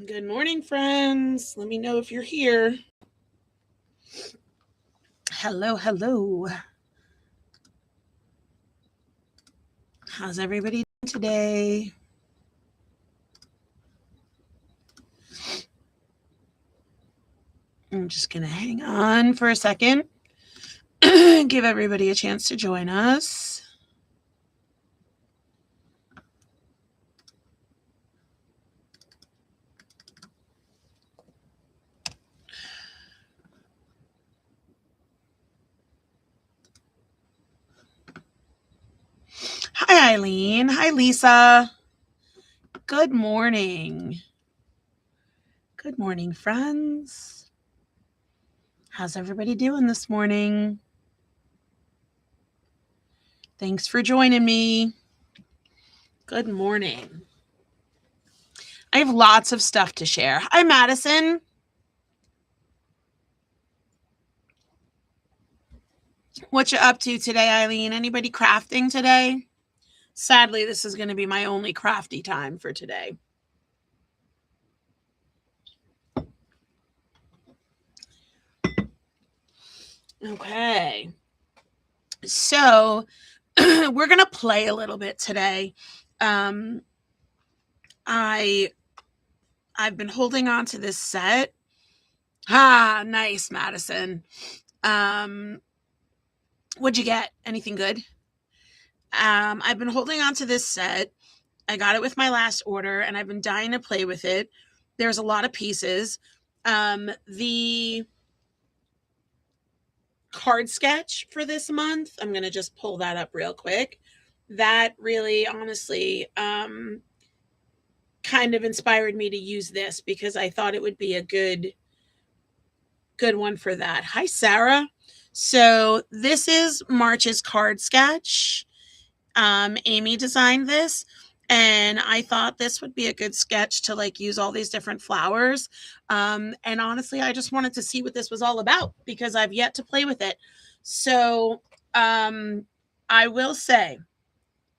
Good morning, friends. Let me know if you're here. Hello. How's everybody doing today? I'm just going to hang on for a second, give everybody a chance to join us. Hi, Eileen. Hi, Lisa. Good morning. Good morning, friends. How's everybody doing this morning? Thanks for joining me. Good morning. I have lots of stuff to share. Hi, Madison. What you up to today, Eileen? Anybody crafting today? Sadly, this is going to be my only crafty time for today. Okay. So, we're going to play a little bit today. I've been holding on to this set. Nice, Madison. What'd you get? Anything good? I've been holding on to this set. I got it with my last order, and I've been dying to play with it. There's a lot of pieces. The card sketch for this month, I'm going to just pull that up real quick. That really, honestly, kind of inspired me to use this because I thought it would be a good one for that. Hi, Sarah. So this is March's card sketch. Amy designed this, and I thought this would be a good sketch to like use all these different flowers. And honestly, I just wanted to see what this was all about because I've yet to play with it. So I will say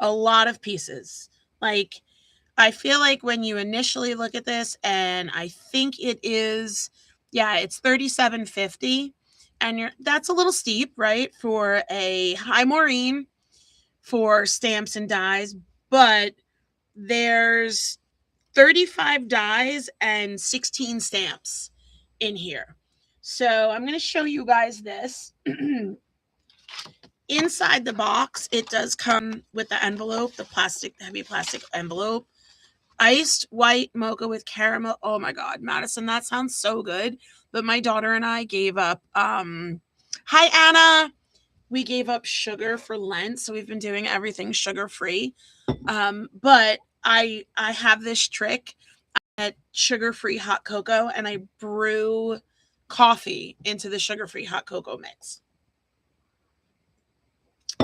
a lot of pieces. Like, I feel like when you initially look at this, and I think it is, it's $37.50, and that's a little steep, right, for a Hi Maureen for stamps and dies, but there's 35 dies and 16 stamps in here. So I'm going to show you guys this. Inside the box, it does come with the envelope, the heavy plastic envelope. Iced white mocha with caramel. Oh my God, Madison, that sounds so good. But my daughter and I gave up. Hi, Anna. We gave up sugar for Lent, so we've been doing everything sugar-free. But I have this trick. I get sugar-free hot cocoa, and I brew coffee into the sugar-free hot cocoa mix.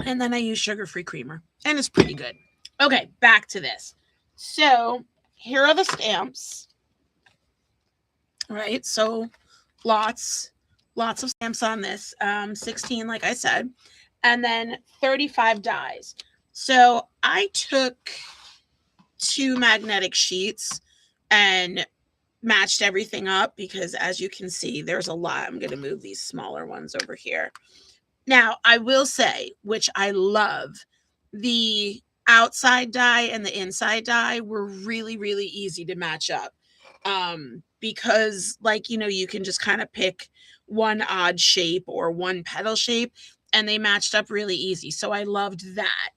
And then I use sugar-free creamer, and it's pretty good. Okay, back to this. So here are the stamps. Right, so lots of stamps on this. 16, like I said, and then 35 dies. So I took 2 magnetic sheets and matched everything up because, as you can see, there's a lot. I'm going to move these smaller ones over here. Now, I will say, which I love, the outside die and the inside die were really, really easy to match up. Because, like, you can just kind of pick one odd shape or one petal shape, and they matched up really easy. So I loved that.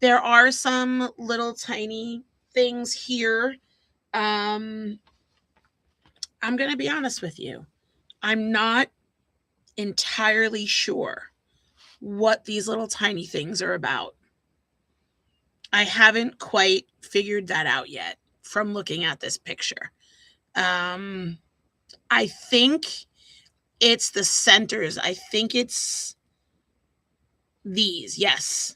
There are some little tiny things here. I'm going to be honest with you. I'm not entirely sure what these little tiny things are about. I haven't quite figured that out yet from looking at this picture. I think it's the centers. I think it's these, yes.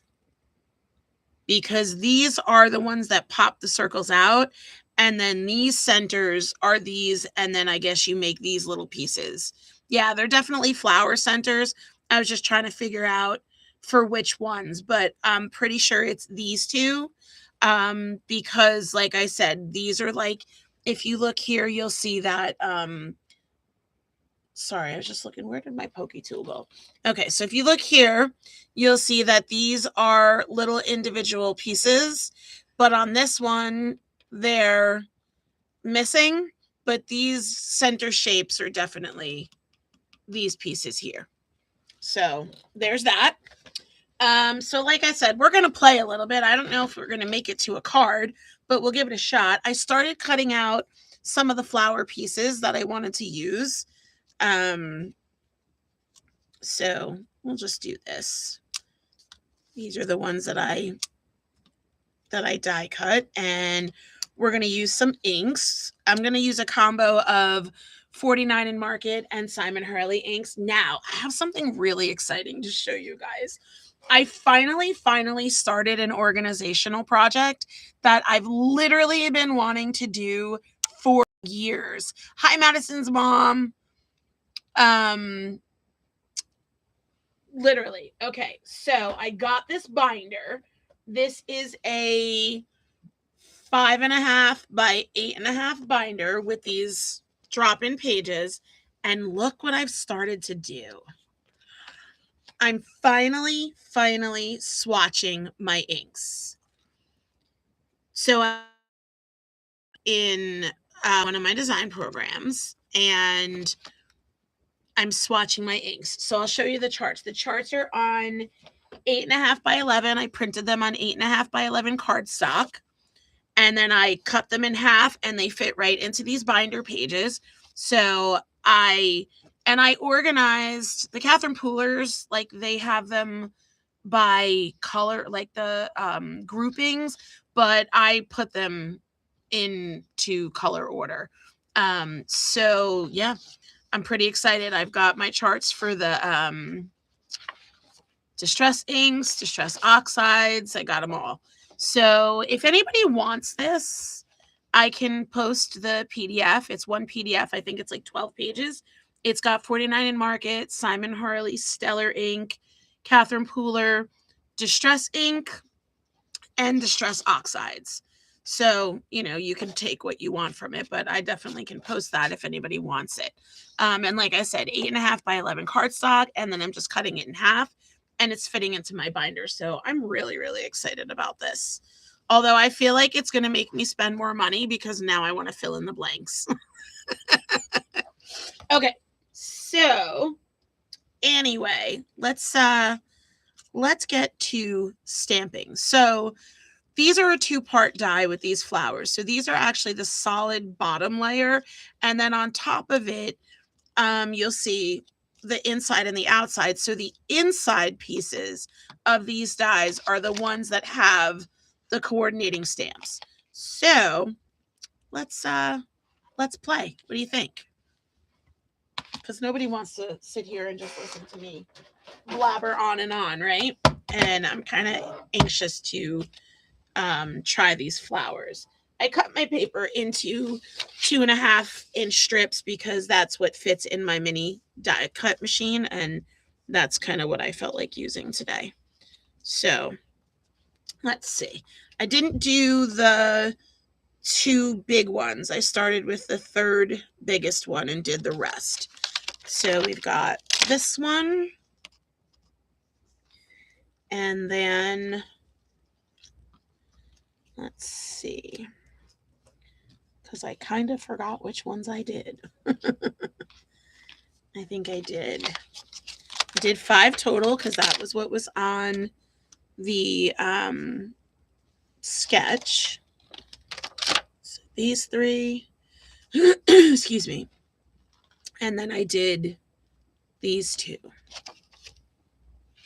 Because these are the ones that pop the circles out. And then these centers are these. And then I guess you make these little pieces. Yeah, they're definitely flower centers. I was just trying to figure out for which ones. But I'm pretty sure it's these two. Because, like I said, these are like if you look here, you'll see that, sorry, I was just looking, where did my pokey tool go? Okay, so if you look here, you'll see that these are little individual pieces, but on this one, they're missing, but these center shapes are definitely these pieces here. So there's that. So like I said, we're going to play a little bit. I don't know if we're going to make it to a card, but we'll give it a shot. I started cutting out some of the flower pieces that I wanted to use. So we'll just do this. These are the ones that I die cut, and we're going to use some inks. I'm going to use a combo of 49 in Market and Simon Hurley inks. Now, I have something really exciting to show you guys. I finally started an organizational project that I've literally been wanting to do for years. Hi, Madison's mom. Literally. Okay, so I got this binder. This is a 5.5 by 8.5 binder with these drop-in pages, and look what I've started to do. I'm finally swatching my inks. So in one of my design programs, and I'm swatching my inks. So I'll show you the charts. The charts are on 8.5 by 11. I printed them on 8.5 by 11 cardstock. And then I cut them in half, and they fit right into these binder pages. So I organized the Catherine Poolers, like they have them by color, like the groupings, but I put them into color order. So yeah, I'm pretty excited. I've got my charts for the distress inks, distress oxides. I got them all. So if anybody wants this, I can post the PDF. It's one PDF. I think it's like 12 pages. It's got 49 in Market, Simon Hurley, Stellar ink, Catherine Pooler, distress ink, and distress oxides. So, you know, you can take what you want from it, but I definitely can post that if anybody wants it. And like I said, 8.5 by 11 cardstock, and then I'm just cutting it in half, and it's fitting into my binder. So I'm really excited about this. Although I feel like it's going to make me spend more money because now I want to fill in the blanks. Okay. So anyway, let's get to stamping. So these are a 2-part die with these flowers. So these are actually the solid bottom layer. And then on top of it, you'll see the inside and the outside. So the inside pieces of these dies are the ones that have the coordinating stamps. So let's play. What do you think? Because nobody wants to sit here and just listen to me blabber on and on, right? And I'm kind of anxious to try these flowers. I cut my paper into 2.5-inch strips because that's what fits in my mini die cut machine, and that's kind of what I felt like using today. So let's see. I didn't do the 2 big ones. I started with the 3rd biggest one and did the rest. So we've got this one, and then let's see, because I kind of forgot which ones I did. I think I did 5 total because that was what was on the sketch. So these 3, excuse me. And then I did these 2.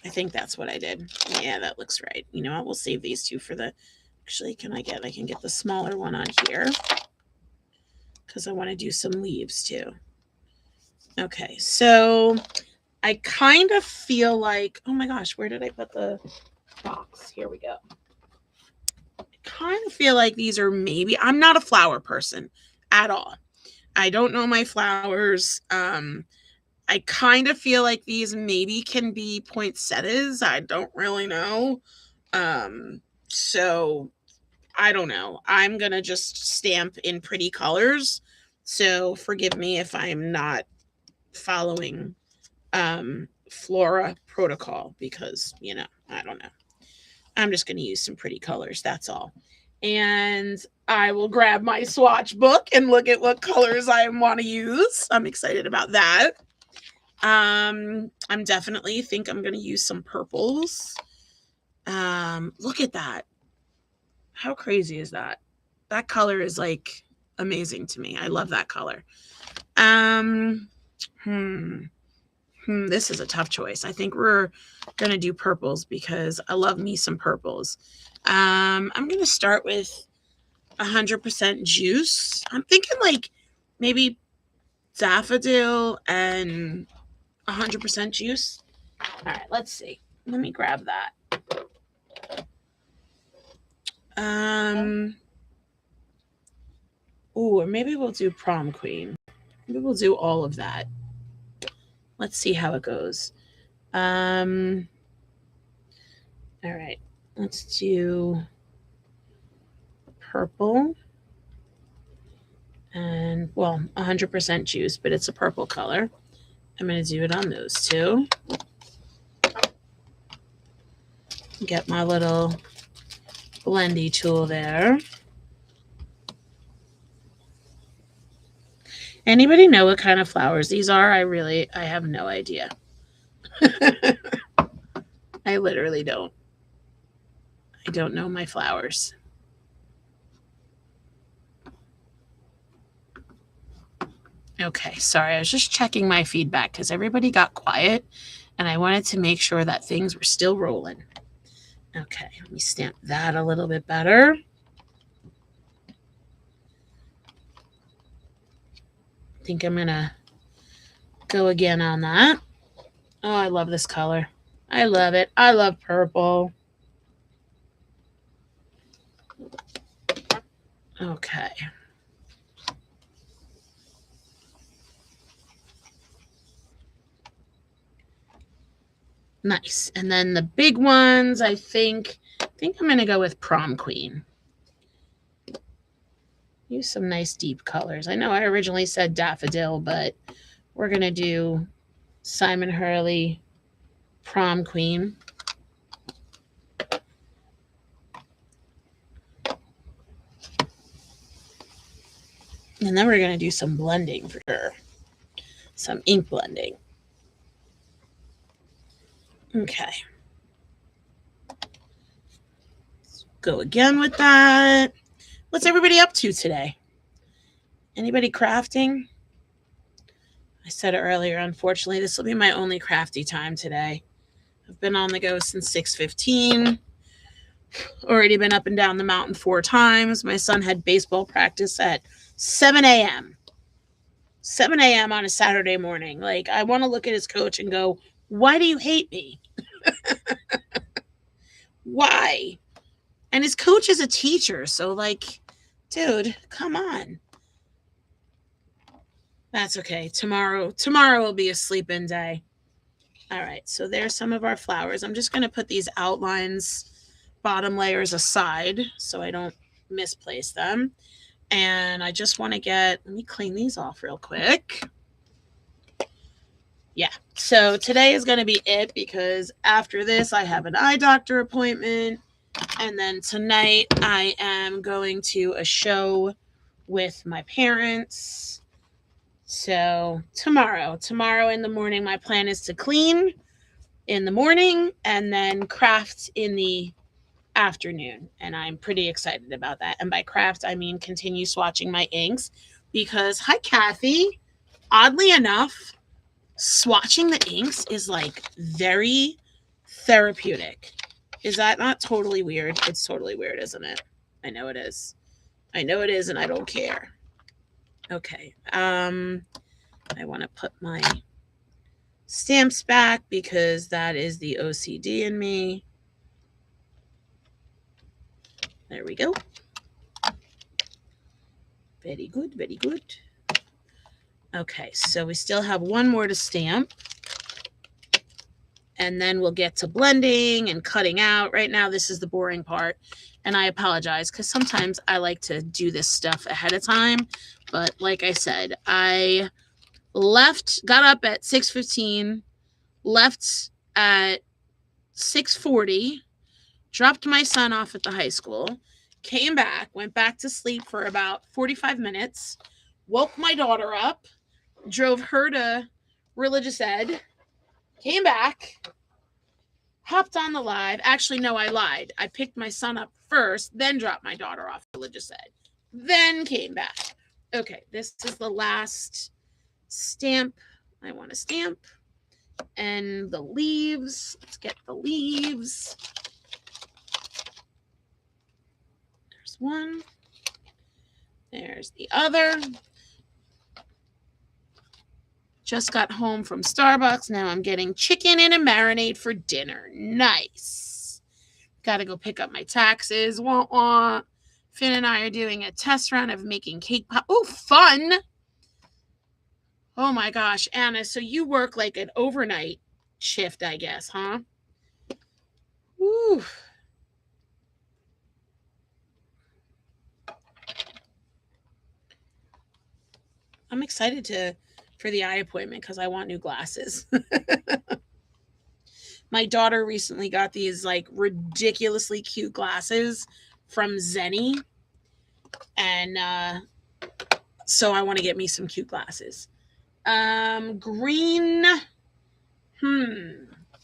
I think that's what I did. Yeah, that looks right. You know what? We'll save these 2 for the, actually, I can get the smaller one on here because I want to do some leaves too. Okay, so I kind of feel like, oh my gosh, where did I put the box? Here we go. I kind of feel like these are maybe, I'm not a flower person at all. I don't know my flowers. I kind of feel like these maybe can be poinsettias. I don't really know. So I don't know. I'm going to just stamp in pretty colors. So forgive me if I'm not following Flora protocol because, I don't know. I'm just going to use some pretty colors. That's all. And I will grab my swatch book and look at what colors I want to use. I'm excited about that. I'm definitely think I'm going to use some purples. Look at that. How crazy is that? That color is like amazing to me. I love that color. This is a tough choice. I think we're going to do purples because I love me some purples. I'm going to start with 100% juice. I'm thinking like maybe daffodil and 100% juice. All right, let's see. Let me grab that. Or maybe we'll do prom queen. Maybe we'll do all of that. Let's see how it goes. All right, let's do purple and 100% juice, but it's a purple color. I'm going to do it on those two. Get my little blendy tool there. Anybody know what kind of flowers these are? I have no idea. I literally don't. I don't know my flowers. Okay, sorry. I was just checking my feedback because everybody got quiet and I wanted to make sure that things were still rolling. Okay, let me stamp that a little bit better. I think I'm going to go again on that. Oh, I love this color. I love it. I love purple. Okay. Nice. And then the big ones, I think I'm going to go with prom queen. Use some nice deep colors. I know I originally said daffodil, but we're going to do Simon Hurley prom queen. And then we're going to do some blending for sure. Some ink blending. Okay. Let's go again with that. What's everybody up to today? Anybody crafting? I said it earlier, unfortunately, this will be my only crafty time today. I've been on the go since 6:15. Already been up and down the mountain 4 times. My son had baseball practice at 7 a.m. 7 a.m. on a Saturday morning. Like, I want to look at his coach and go, why do you hate me? Why? And his coach is a teacher. So, like, dude, come on. That's okay. Tomorrow will be a sleep-in day. All right. So there's some of our flowers. I'm just going to put these outlines, bottom layers aside so I don't misplace them. And I just want to let me clean these off real quick. Yeah. So today is going to be it because after this, I have an eye doctor appointment. And then tonight I am going to a show with my parents. So tomorrow in the morning, my plan is to clean in the morning and then craft in the afternoon. And I'm pretty excited about that. And by craft, I mean continue swatching my inks because, hi, Kathy. Oddly enough, swatching the inks is like very therapeutic. Is that not totally weird? It's totally weird, isn't it? I know it is. I know it is, and I don't care. Okay. I want to put my stamps back because that is the OCD in me. There we go. Very good, very good. Okay, so we still have one more to stamp. and then we'll get to blending and cutting out. Right now, this is the boring part, and I apologize because sometimes I like to do this stuff ahead of time. But like I said, I got up at 6:15, left at 6:40, dropped my son off at the high school, came back, went back to sleep for about 45 minutes, woke my daughter up, drove her to religious ed, came back, hopped on the live. Actually, no, I lied. I picked my son up first, then dropped my daughter off at religious ed, then came back. Okay, this is the last stamp I want to stamp. And the leaves. Let's get the leaves. There's one. There's the other. Just got home from Starbucks. Now I'm getting chicken in a marinade for dinner. Nice. Got to go pick up my taxes. Wah, wah. Finn and I are doing a test run of making cake pop. Oh, fun. Oh my gosh, Anna, so you work like an overnight shift, I guess, huh? Woo. I'm excited for the eye appointment because I want new glasses. My daughter recently got these like ridiculously cute glasses from Zenny. And so I want to get me some cute glasses. Green.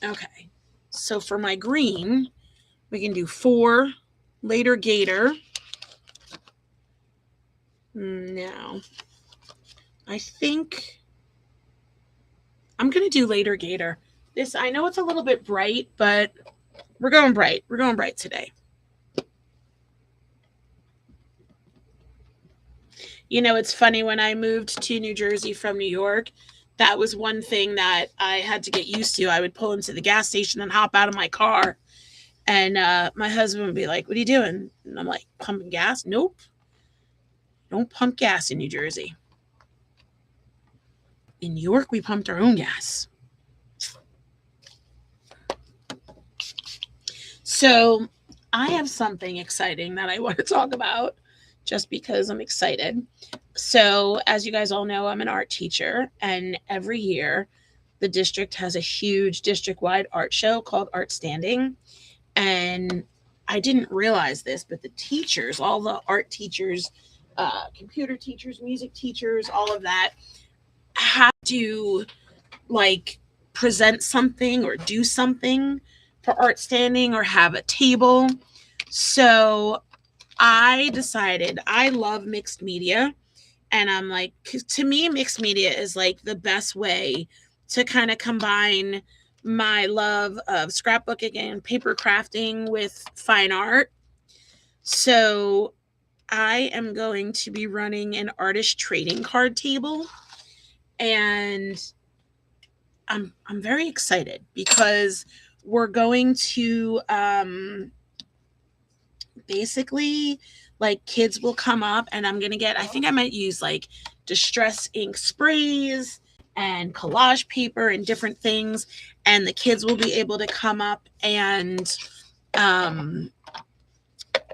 Okay. So for my green, we can do 4 later gator. Now, I think I'm going to do later gator. This, I know it's a little bit bright, but we're going bright. We're going bright today. You know, it's funny, when I moved to New Jersey from New York, that was one thing that I had to get used to. I would pull into the gas station and hop out of my car. And my husband would be like, "What are you doing?" And I'm like, "Pumping gas?" "Nope. Don't pump gas in New Jersey. In New York, we pumped our own gas." So I have something exciting that I want to talk about just because I'm excited. So as you guys all know, I'm an art teacher, and every year the district has a huge district-wide art show called Art Standing. And I didn't realize this, but the teachers, all the art teachers, computer teachers, music teachers, all of that, have to like present something or do something for Art Standing or have a table. So I decided, I love mixed media. And I'm like, to me, mixed media is like the best way to kind of combine my love of scrapbooking and paper crafting with fine art. So I am going to be running an artist trading card table. And I'm very excited because we're going to basically, like, kids will come up and I'm going to get, I think I might use like distress ink sprays and collage paper and different things. And the kids will be able to come up and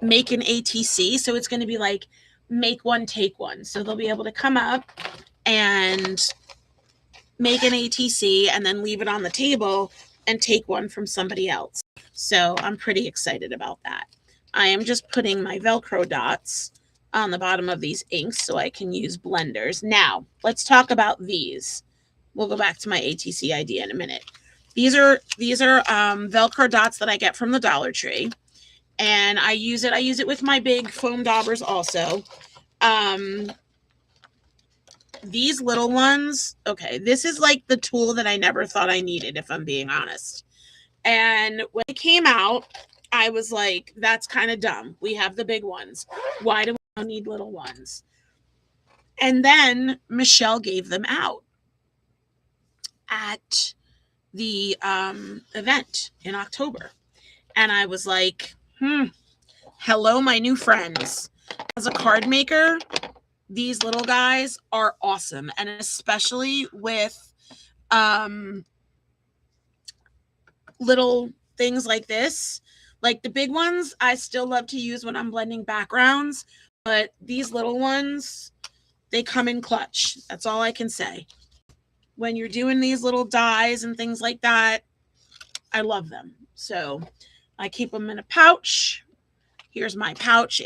make an ATC. So it's going to be like make one, take one. So they'll be able to come up and make an ATC and then leave it on the table and take one from somebody else. So I'm pretty excited about that. I am just putting my Velcro dots on the bottom of these inks so I can use blenders. Now, let's talk about these. We'll go back to my ATC idea in a minute. These are Velcro dots that I get from the Dollar Tree. And I use it with my big foam daubers also. These little ones, okay, this is like the tool that I never thought I needed, if I'm being honest. And when it came out, I was like, that's kind of dumb. We have the big ones. Why do we need little ones? And then Michelle gave them out at the event in October. And I was like, hello, my new friends. As a card maker, these little guys are awesome. And especially with little things like this. Like the big ones, I still love to use when I'm blending backgrounds, but these little ones, they come in clutch. That's all I can say. When you're doing these little dyes and things like that, I love them. So I keep them in a pouch. Here's my pouch.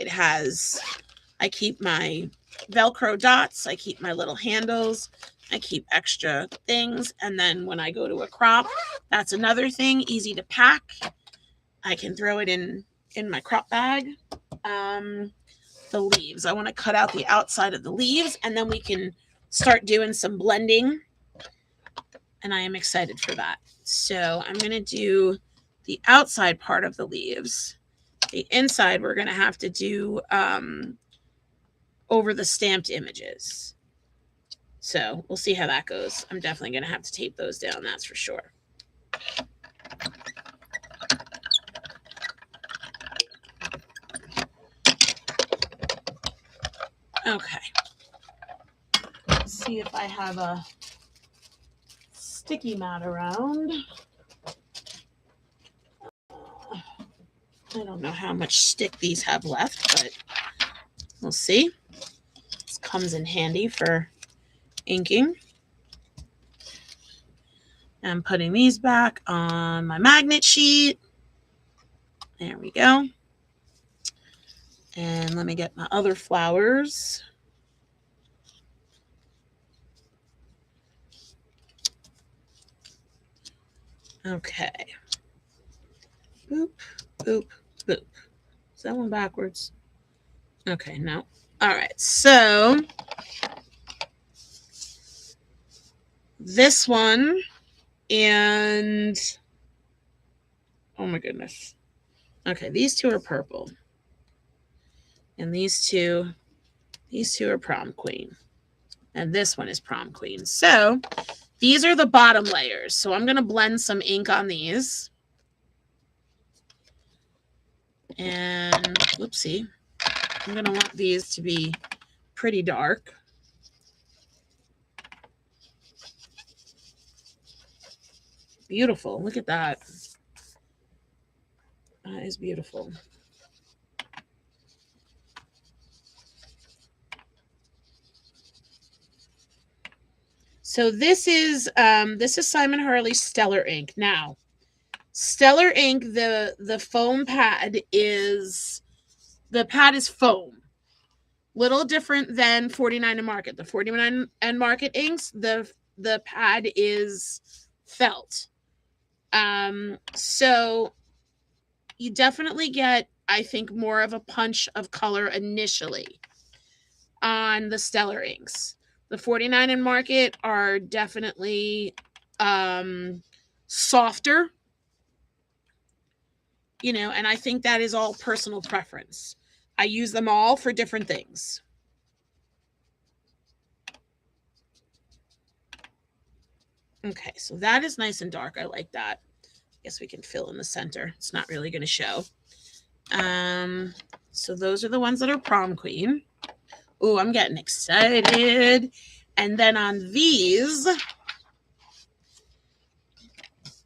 I keep my Velcro dots. I keep my little handles. I keep extra things. And then when I go to a crop, that's another thing, easy to pack. I can throw it in my crop bag. The leaves. I want to cut out the outside of the leaves, and then we can start doing some blending. And I am excited for that. So I'm going to do the outside part of the leaves. The inside, we're going to have to do over the stamped images. So we'll see how that goes. I'm definitely going to have to tape those down, that's for sure. Okay. Let's see if I have a sticky mat around. I don't know how much stick these have left, but we'll see. This comes in handy for inking. I'm putting these back on my magnet sheet. There we go. And let me get my other flowers. Okay. Boop, boop, boop. Is that one backwards? Okay, no. All right, so this one and oh my goodness. Okay, these two are purple. And these two are prom queen. And this one is prom queen. So these are the bottom layers. So I'm going to blend some ink on these. And whoopsie, I'm going to want these to be pretty dark. Beautiful. Look at that. That is beautiful. So this is Simon Hurley's Stellar ink. Now, Stellar ink, the foam pad is foam. Little different than 49 and Market. The 49 and Market inks, the pad is felt. So you definitely get, I think, more of a punch of color initially on the Stellar inks. The 49 and Market are definitely softer, you know, and I think that is all personal preference. I use them all for different things. Okay, so that is nice and dark. I like that. I guess we can fill in the center. It's not really going to show. So those are the ones that are prom queen. Oh, I'm getting excited. And then on these,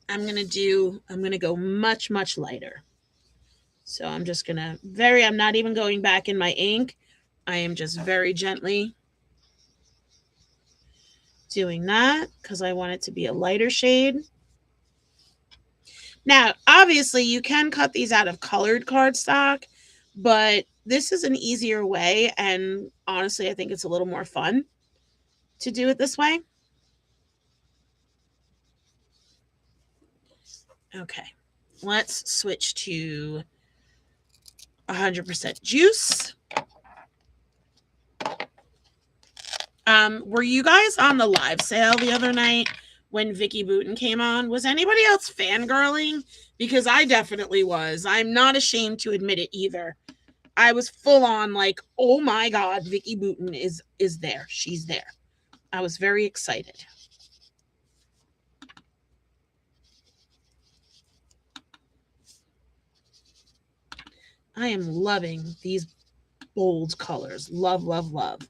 I'm going to go much, much lighter. So I'm just going to I'm not even going back in my ink. I am just very gently doing that because I want it to be a lighter shade. Now, obviously, you can cut these out of colored cardstock, but this is an easier way, and honestly, I think it's a little more fun to do it this way. Okay, let's switch to 100% juice. Were you guys on the live sale the other night when Vicki Boutin came on? Was anybody else fangirling? Because I definitely was. I'm not ashamed to admit it either. I was full on like, oh my God, Vicki Boutin is there. She's there. I was very excited. I am loving these bold colors. Love, love, love.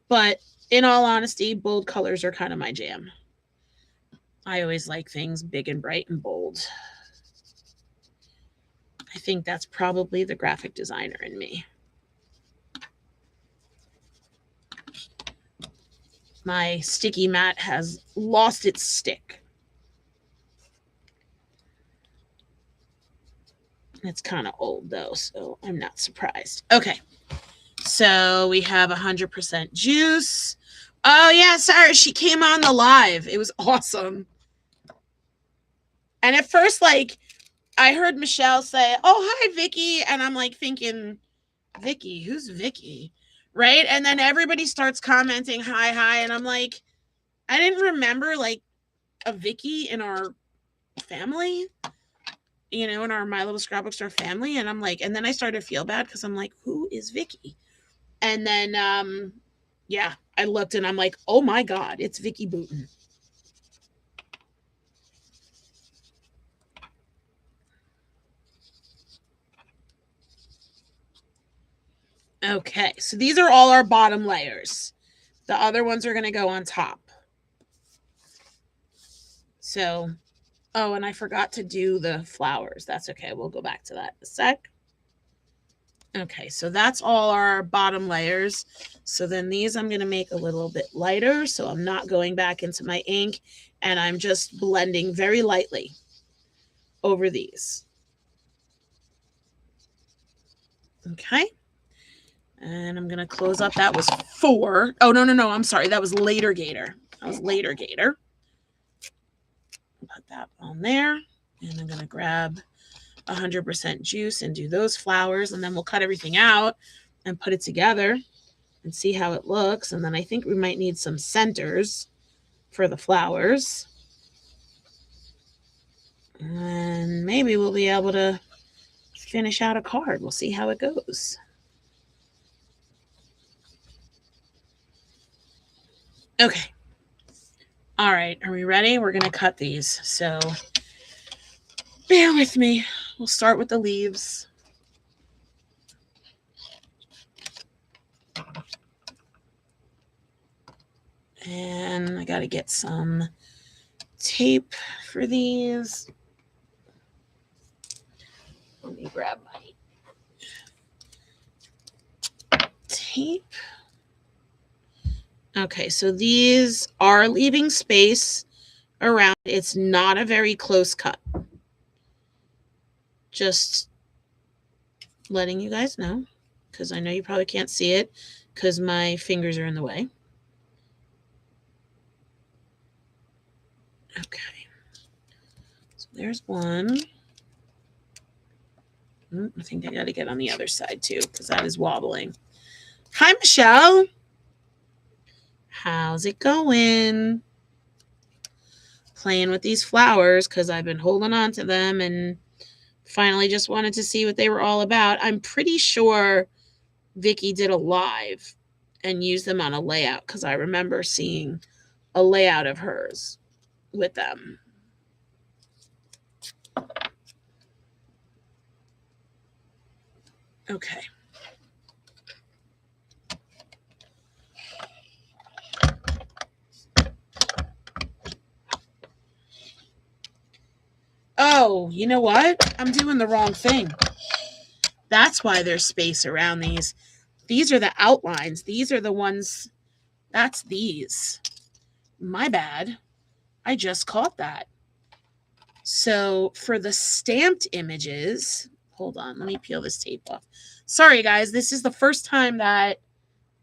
But in all honesty, bold colors are kind of my jam. I always like things big and bright and bold. I think that's probably the graphic designer in me. My sticky mat has lost its stick. It's kind of old though, so I'm not surprised. Okay, so we have 100% juice. Oh yeah, sorry, she came on the live. It was awesome. And at first, like, I heard Michelle say, "Oh, hi, Vicki," and I'm like thinking, Vicki, who's Vicki? Right? And then everybody starts commenting, hi, and I'm like, I didn't remember like a Vicki in our family, you know, in our My Little Scrapbook Store family. And I'm like, and then I started to feel bad because I'm like, who is Vicki? And then, yeah, I looked and I'm like, oh my God, it's Vicki Boutin. Okay, so these are all our bottom layers. The other ones are going to go on top. So, oh, and I forgot to do the flowers. That's okay. We'll go back to that in a sec. Okay, so that's all our bottom layers. So then these I'm going to make a little bit lighter. So I'm not going back into my ink, and I'm just blending very lightly over these. Okay. And I'm going to close up. That was 4. Oh, no. I'm sorry. That was Later Gator. Put that on there. And I'm going to grab 100% juice and do those flowers. And then we'll cut everything out and put it together and see how it looks. And then I think we might need some centers for the flowers. And maybe we'll be able to finish out a card. We'll see how it goes. Okay. All right. Are we ready? We're going to cut these. So bear with me. We'll start with the leaves. And I got to get some tape for these. Let me grab my tape. Okay, so these are leaving space around. It's not a very close cut. Just letting you guys know, because I know you probably can't see it because my fingers are in the way. Okay, so there's one. I think I got to get on the other side too because that is wobbling. Hi, Michelle. How's it going? Playing with these flowers because I've been holding on to them and finally just wanted to see what they were all about. I'm pretty sure Vicki did a live and used them on a layout because I remember seeing a layout of hers with them. Okay. Oh, you know what? I'm doing the wrong thing. That's why there's space around these. These are the outlines. These are the ones. That's these. My bad. I just caught that. So for the stamped images, hold on. Let me peel this tape off. Sorry, guys. This is the first time that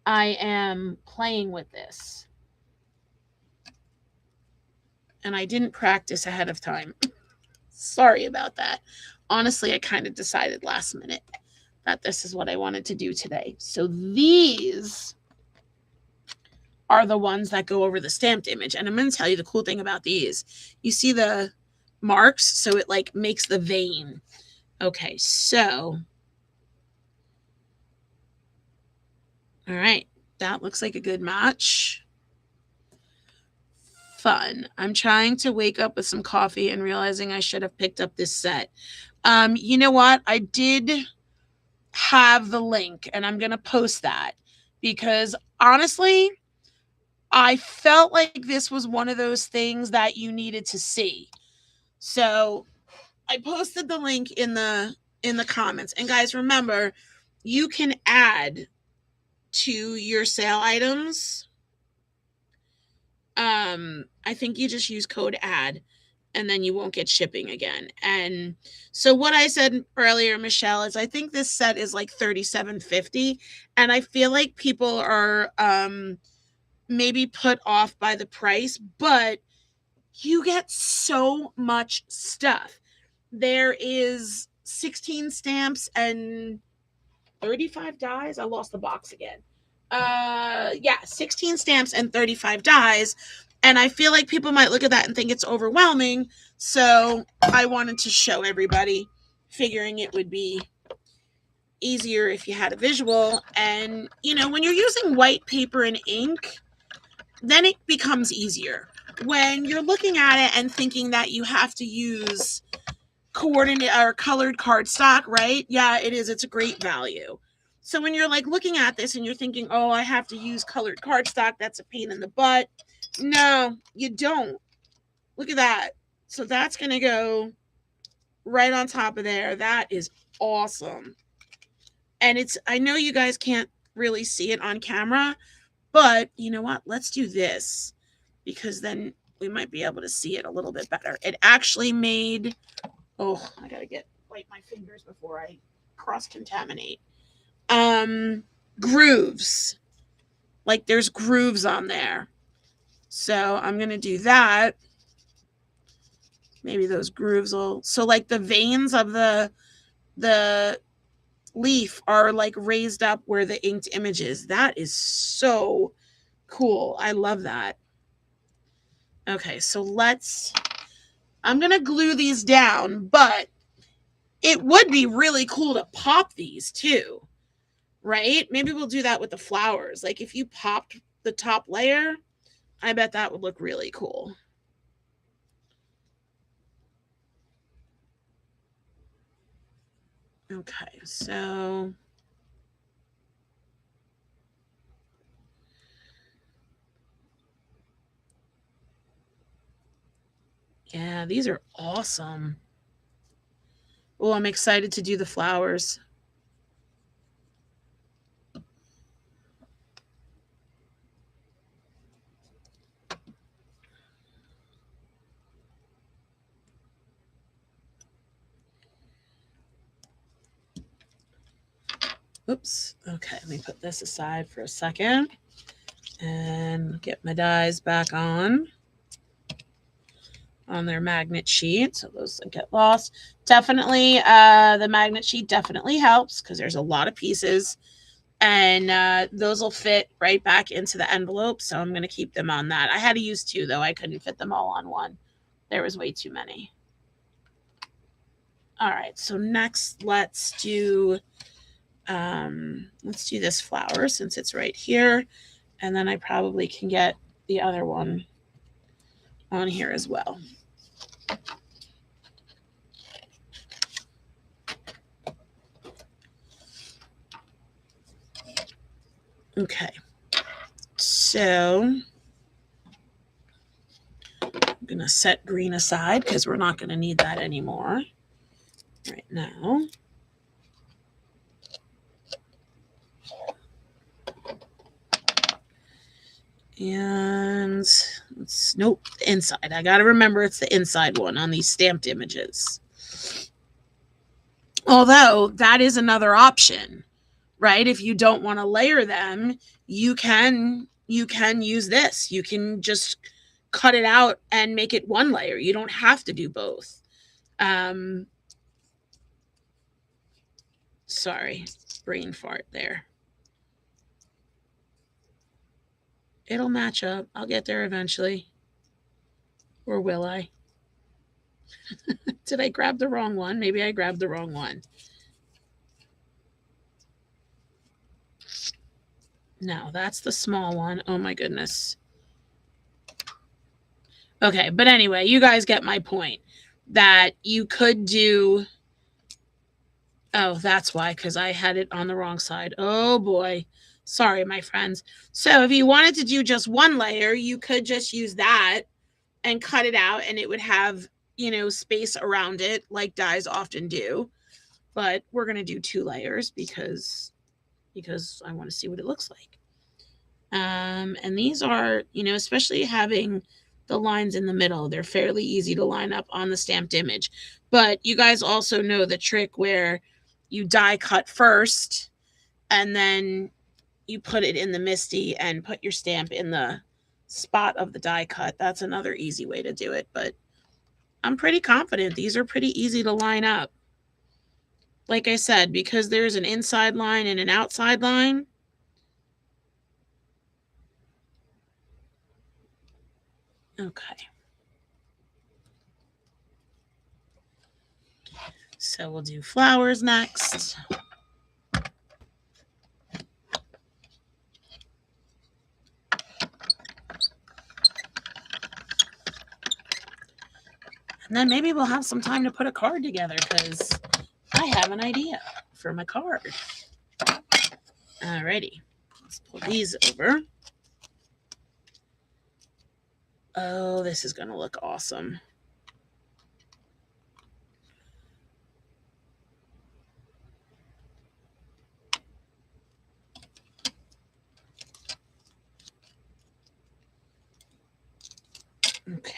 I am playing with this. And I didn't practice ahead of time. Sorry about that. Honestly, I kind of decided last minute that this is what I wanted to do today. So these are the ones that go over the stamped image. And I'm going to tell you the cool thing about these. You see the marks? So it like makes the vein. Okay, so. All right. That looks like a good match. Fun. I'm trying to wake up with some coffee and realizing I should have picked up this set. You know what? I did have the link and I'm going to post that because honestly, I felt like this was one of those things that you needed to see. So I posted the link in the in the comments. And guys, remember, you can add to your sale items. I think you just use code add and then you won't get shipping again. And so what I said earlier, Michelle, is I think this set is like $37.50, and I feel like people are maybe put off by the price, but you get so much stuff. There is 16 stamps and 35 dies. I lost the box again. 16 stamps and 35 dies. And I feel like people might look at that and think it's overwhelming. So I wanted to show everybody, figuring it would be easier if you had a visual. And, you know, when you're using white paper and ink, then it becomes easier. When you're looking at it and thinking that you have to use coordinate or colored cardstock, right? Yeah, it is. It's a great value. So when you're like looking at this and you're thinking, oh, I have to use colored cardstock, that's a pain in the butt. No, you don't. Look at that. So that's going to go right on top of there. That is awesome. And I know you guys can't really see it on camera, but you know what? Let's do this, because then we might be able to see it a little bit better. It actually made, I got to wipe my fingers before I cross-contaminate. Grooves. Like there's grooves on there. So I'm going to do that. Maybe those grooves will, so like the veins of the leaf are like raised up where the inked image is. That is so cool. I love that. Okay, so I'm going to glue these down, but it would be really cool to pop these too, right? Maybe we'll do that with the flowers. Like if you popped the top layer, I bet that would look really cool. Okay, so yeah, these are awesome. Oh, I'm excited to do the flowers. Oops. Okay, let me put this aside for a second and get my dies back on their magnet sheet, so those don't get lost. Definitely, the magnet sheet definitely helps because there's a lot of pieces, and those will fit right back into the envelope, so I'm going to keep them on that. I had to use two, though. I couldn't fit them all on one. There was way too many. All right, so next let's do this flower since it's right here, and then I probably can get the other one on here as well. Okay, so I'm going to set green aside because we're not going to need that anymore right now. And nope, the inside. I got to remember it's the inside one on these stamped images. Although that is another option, right? If you don't want to layer them, you can use this. You can just cut it out and make it one layer. You don't have to do both. Sorry, brain fart there. It'll match up. I'll get there eventually. Or will I? Did I grab the wrong one? Maybe I grabbed the wrong one. No, that's the small one. Oh my goodness. Okay, but anyway, you guys get my point. That you could do... Oh, that's why, because I had it on the wrong side. Oh boy. Sorry, my friends. So if you wanted to do just one layer, you could just use that and cut it out, and it would have, space around it like dies often do. but we're going to do 2 layers because I want to see what it looks like. And these are, you know, especially having the lines in the middle, they're fairly easy to line up on the stamped image. But you guys also know the trick where you die cut first and then you put it in the MISTI and put your stamp in the spot of the die cut. That's another easy way to do it, but I'm pretty confident these are pretty easy to line up. Like I said, because there's an inside line and an outside line. Okay. So we'll do flowers next. And then maybe we'll have some time to put a card together because I have an idea for my card. Alrighty. Let's pull these over. Oh, this is going to look awesome. Okay.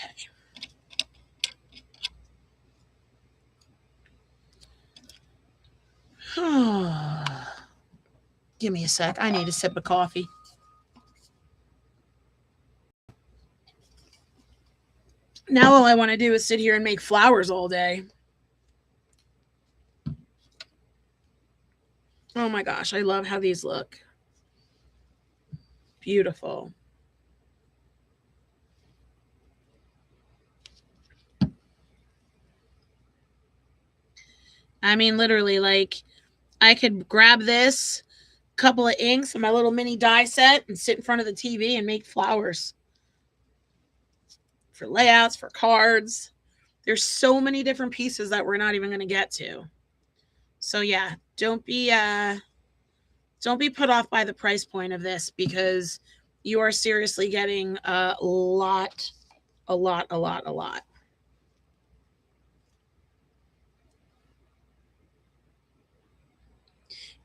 Give me a sec. I need a sip of coffee. Now all I want to do is sit here and make flowers all day. Oh my gosh, I love how these look. Beautiful. I mean, literally, like, I could grab this couple of inks and my little mini die set and sit in front of the TV and make flowers for layouts, for cards. There's so many different pieces that we're not even going to get to. So yeah, don't be put off by the price point of this because you are seriously getting a lot.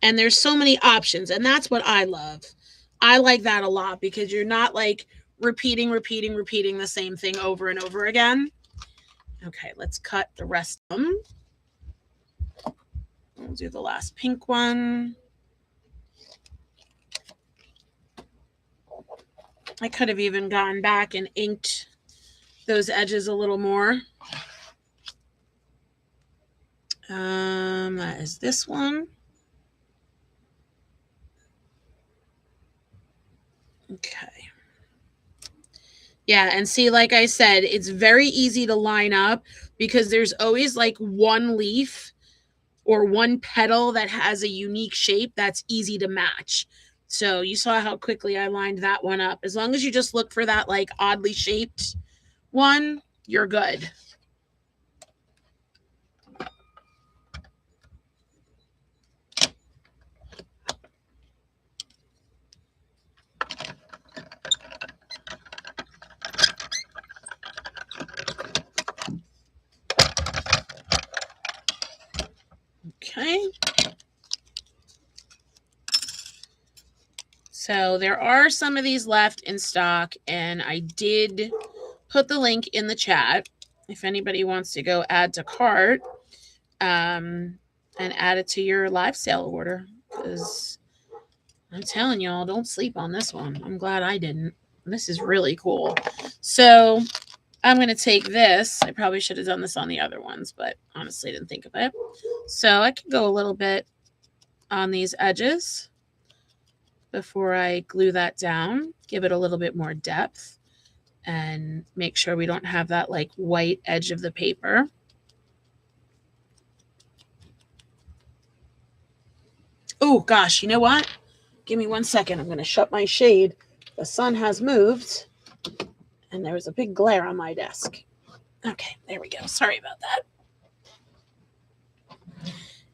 And there's so many options, and that's what I love. I like that a lot because you're not like repeating the same thing over and over again. Okay, let's cut the rest of them. We'll do the last pink one. I could have even gone back and inked those edges a little more. That is this one. Okay. Yeah, and see, like I said, it's very easy to line up because there's always like one leaf or one petal that has a unique shape that's easy to match. So you saw how quickly I lined that one up. As long as you just look for that like oddly shaped one, you're good. Okay. So there are some of these left in stock, and I did put the link in the chat if anybody wants to go add to cart and add it to your live sale order, because I'm telling y'all, don't sleep on this one. I'm glad I didn't. This is really cool. So I'm going to take this. I probably should have done this on the other ones, but honestly, didn't think of it. So I can go a little bit on these edges before I glue that down, give it a little bit more depth, and make sure we don't have that like white edge of the paper. Oh gosh, you know what? Give me 1 second. I'm going to shut my shade. The sun has moved and there was a big glare on my desk. Okay, there we go. Sorry about that.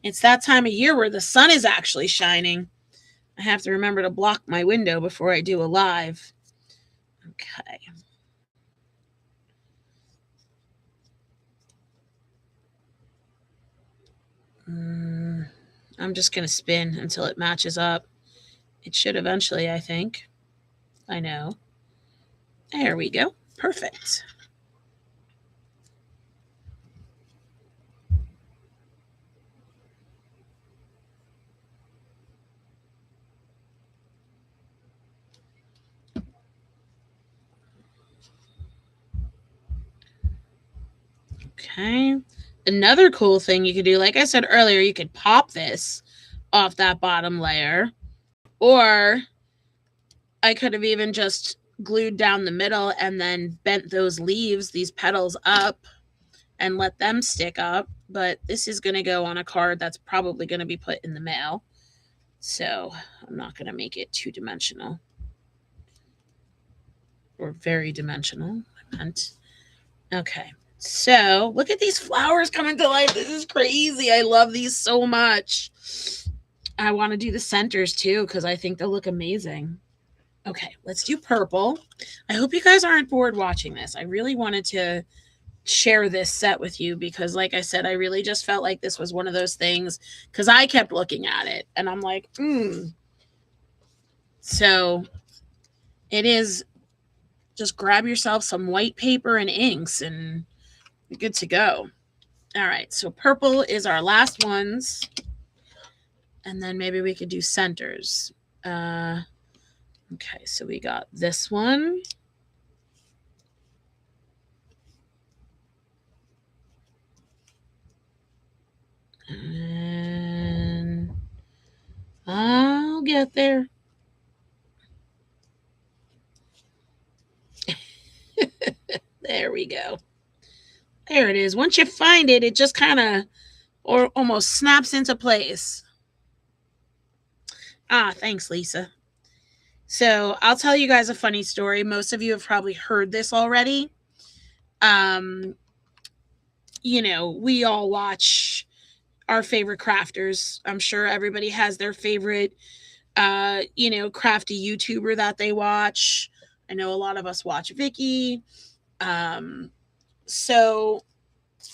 It's that time of year where the sun is actually shining. I have to remember to block my window before I do a live. Okay. I'm just going to spin until it matches up. It should eventually, I think. I know. There we go. Perfect. Okay. Another cool thing you could do, like I said earlier, you could pop this off that bottom layer, or I could have even just glued down the middle and then bent those leaves, these petals up, and let them stick up. But this is going to go on a card that's probably going to be put in the mail. So I'm not going to make it two-dimensional. Or very dimensional, I meant. Okay. So look at these flowers coming to life. This is crazy. I love these so much. I want to do the centers too because I think they'll look amazing. Okay, let's do purple. I hope you guys aren't bored watching this. I really wanted to share this set with you because, like I said, I really just felt like this was one of those things because I kept looking at it and I'm like, So it is, just grab yourself some white paper and inks and you're good to go. All right, so purple is our last ones. And then maybe we could do centers. Okay, so we got this one. And I'll get there. There we go. There it is. Once you find it, it just kind of or almost snaps into place. Ah, thanks, Lisa. So I'll tell you guys a funny story. Most of you have probably heard this already. We all watch our favorite crafters. I'm sure everybody has their favorite, crafty YouTuber that they watch. I know a lot of us watch Vicki. So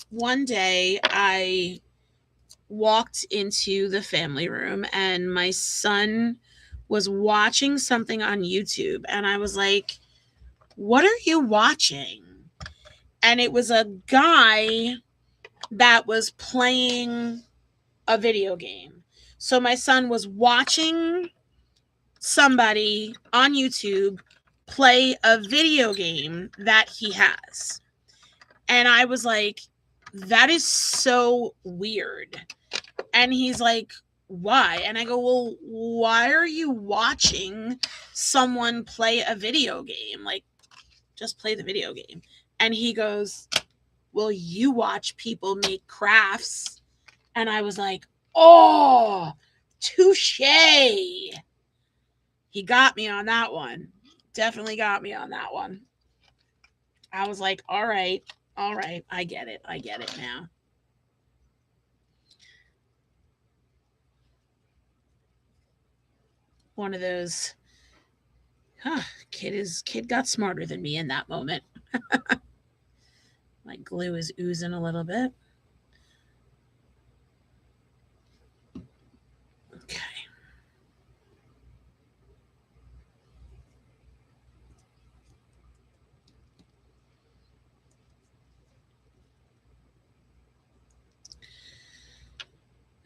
one day I walked into the family room and my son was watching something on YouTube. And I was like, what are you watching? And it was a guy that was playing a video game. So my son was watching somebody on YouTube play a video game that he has. And I was like, that is so weird. And he's like, why? And I go, well, why are you watching someone play a video game? Like, just play the video game. And he goes, well, you watch people make crafts. And I was like, oh, touche. He got me on that one. Definitely got me on that one. I was like, all right, I get it now. One of those, kid got smarter than me in that moment. My glue is oozing a little bit. Okay.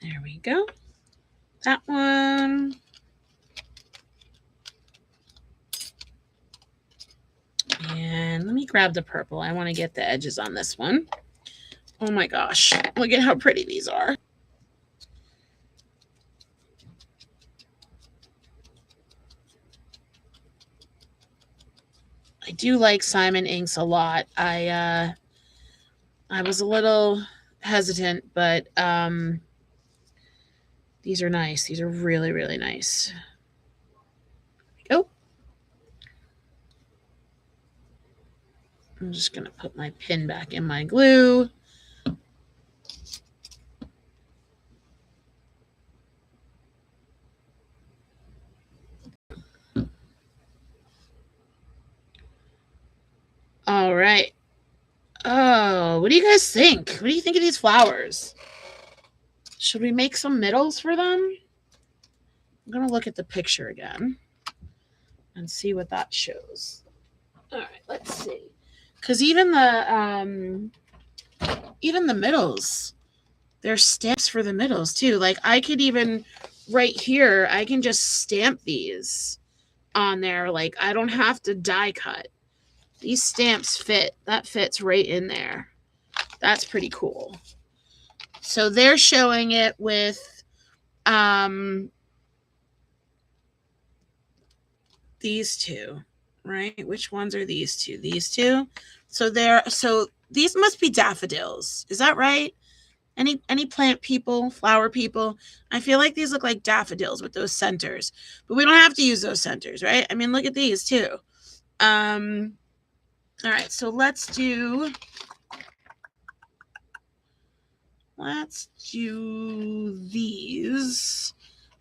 There we go. That one. And let me grab the purple. I want to get the edges on this one. Oh my gosh. Look at how pretty these are. I do like Simon inks a lot. I was a little hesitant, but these are nice. These are really, really nice. There we go. I'm just going to put my pin back in my glue. All right. Oh, what do you guys think? What do you think of these flowers? Should we make some middles for them? I'm going to look at the picture again and see what that shows. All right, let's see. Because even the middles, there's stamps for the middles too. Like I could even right here, I can just stamp these on there. Like I don't have to die cut. These stamps fit. That fits right in there. That's pretty cool. So they're showing it with these two, right? Which ones are these two? These two. So these must be daffodils. Is that right? Any plant people, flower people? I feel like these look like daffodils with those centers, but we don't have to use those centers, right? I mean, look at these too. All right, so let's do these.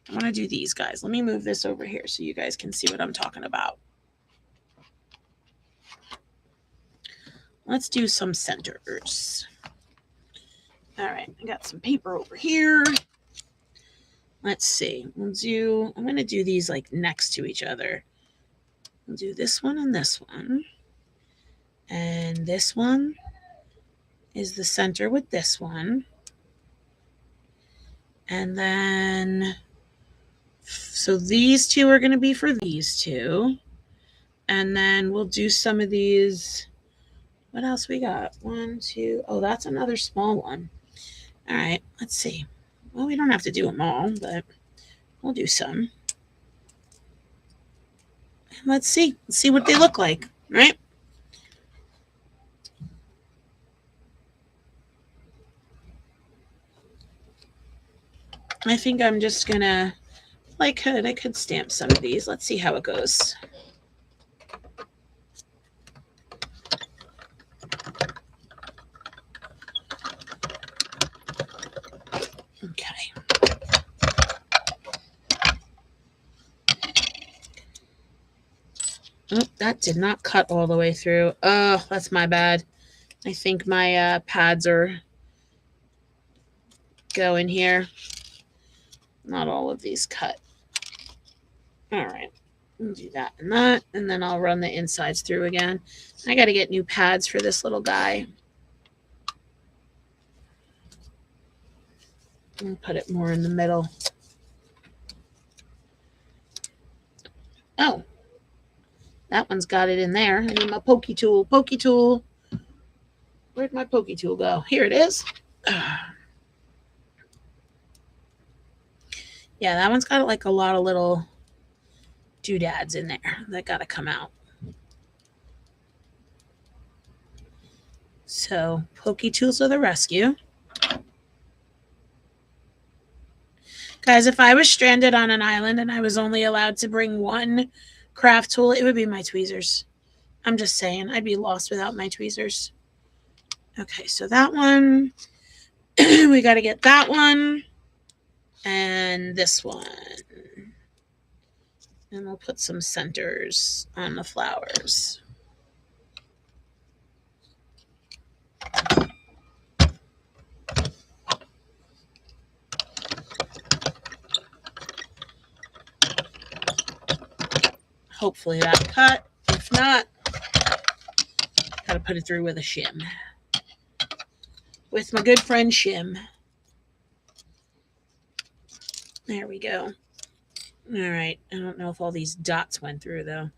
I want to do these guys. Let me move this over here so you guys can see what I'm talking about. Let's do some centers. All right, I got some paper over here. Let's see. I'm going to do these like next to each other. We'll do this one and this one. And this one is the center with this one. And then, so these two are going to be for these two. And then we'll do some of these. What else we got? 1, 2. Oh, that's another small one. All right, let's see. Well, we don't have to do them all, but we'll do some. Let's see. Let's see what they look like, right? I think I'm just gonna, I could stamp some of these. Let's see how it goes. Okay. Oh, that did not cut all the way through. Oh, that's my bad. I think my pads are going here. Not all of these cut. All right. We'll do that, and then I'll run the insides through again. I got to get new pads for this little guy. And put it more in the middle. Oh, that one's got it in there. I need my pokey tool. Pokey tool. Where'd my pokey tool go? Here it is. Yeah, that one's got like a lot of little doodads in there that got to come out. So, pokey tools are the rescue. Guys, if I was stranded on an island and I was only allowed to bring one craft tool, it would be my tweezers. I'm just saying, I'd be lost without my tweezers. Okay, so that one, we got to get that one and this one. And we'll put some centers on the flowers. Hopefully that cut. If not, gotta put it through with a shim. With my good friend Shim. There we go. All right. I don't know if all these dots went through though.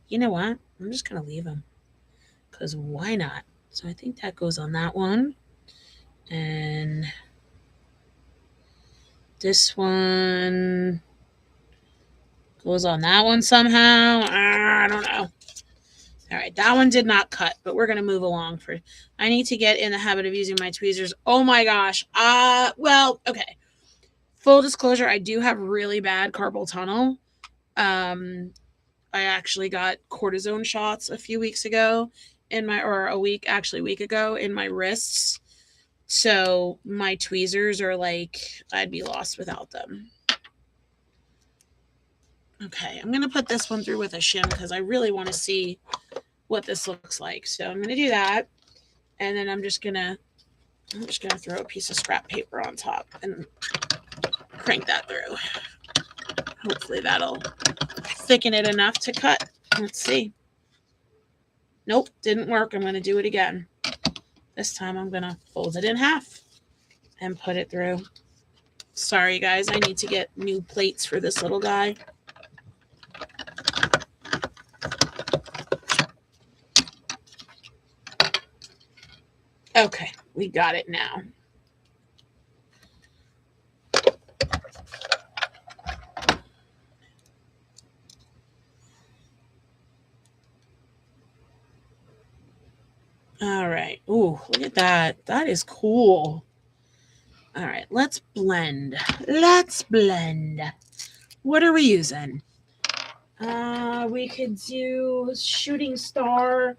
You know what? I'm just gonna leave them. Because why not? So I think that goes on that one. And this one goes on that one somehow. I don't know. All right, that one did not cut, but we're going to move along. I need to get in the habit of using my tweezers. Oh my gosh. Well, okay. Full disclosure, I do have really bad carpal tunnel. I actually got cortisone shots a few weeks ago a week ago in my wrists. So my tweezers are like, I'd be lost without them. Okay, I'm going to put this one through with a shim because I really want to see what this looks like. So I'm going to do that. And then I'm just going to I'm just going to throw a piece of scrap paper on top and crank that through. Hopefully that'll thicken it enough to cut. Let's see. Nope, didn't work. I'm going to do it again. This time I'm going to fold it in half and put it through. Sorry, guys. I need to get new plates for this little guy. Okay, we got it now. All right. Ooh, look at that. That is cool. All right, let's blend. Let's blend. What are we using? We could do Shooting Star,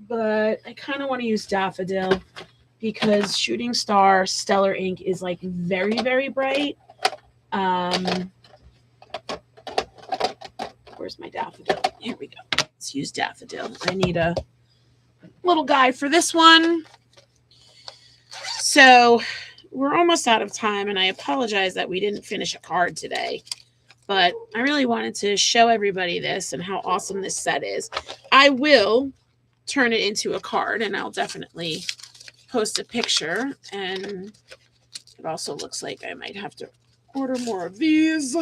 but I kind of want to use Daffodil because Shooting Star Stellar ink is like very, very bright. Where's my Daffodil? Here we go. Let's use Daffodil. I need a little guy for this one. So we're almost out of time, and I apologize that we didn't finish a card today, but I really wanted to show everybody this and how awesome this set is. I will turn it into a card, and I'll definitely post a picture, and it also looks like I might have to order more of these.